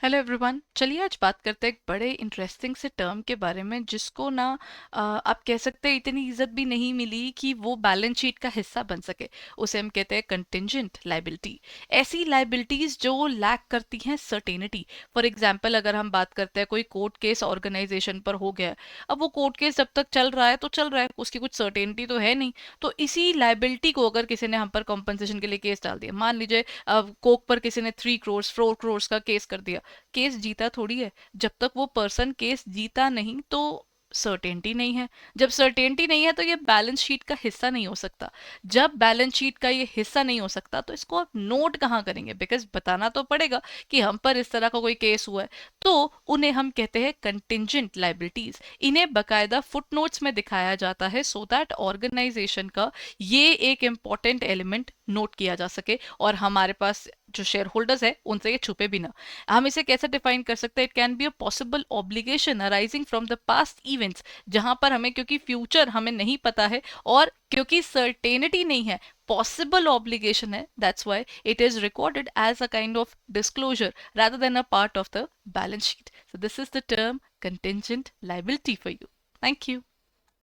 Hello everyone, चलिए आज बात करते हैं एक बड़े इंटरेस्टिंग से टर्म के बारे में जिसको ना आप कह सकते हैं इतनी इज्जत भी नहीं मिली कि वो बैलेंस शीट का हिस्सा बन सके। उसे हम कहते हैं कंटिंजेंट लाइबिलिटी। ऐसी लाइबिलिटीज जो लैक करती हैं सर्टेनिटी। फॉर एग्जांपल अगर हम बात करते हैं कोई कोर्ट केस ऑर्गेनाइजेशन पर हो गया है, अब वो कोर्ट केस जब तक चल रहा है तो चल रहा है, उसकी कुछ सर्टेनिटी तो है नहीं। तो इसी लाइबिलिटी को अगर किसी ने हम पर कॉम्पनसेशन के लिए केस डाल दिया, मान लीजिए कोक पर किसी ने 3 करोड़ 4 करोड़ का केस कर दिया, केस जीता थोड़ी है। जब तक वो पर्सन केस जीता नहीं तो सर्टेनिटी नहीं है। जब सर्टेनिटी नहीं है तो ये बैलेंस शीट का हिस्सा नहीं हो सकता। जब बैलेंस शीट का ये हिस्सा नहीं हो सकता तो इसको आप नोट कहाँ करेंगे, बिकॉज बताना तो पड़ेगा कि हम पर इस तरह का कोई केस हुआ है। तो उन्हें हम कहते हैं कंटिंजेंट लाइबिलिटीज। इन्हें बकायदा फुटनोट्स में दिखाया जाता है सो दैट ऑर्गेनाइजेशन का ये एक इंपॉर्टेंट एलिमेंट नोट किया जा सके और हमारे पास जो शेयर होल्डर्स है उनसे ये छुपे भी ना। हम इसे कैसे डिफाइन कर सकते हैं? It can be a possible obligation arising from the past events, जहां पर हमें, क्योंकि फ्यूचर हमें नहीं पता है और क्योंकि सर्टेनिटी नहीं है, पॉसिबल ऑब्लिगेशन है, that's why it is recorded as a kind of disclosure rather than a part of the balance sheet. So this is the term contingent liability for you. Thank you.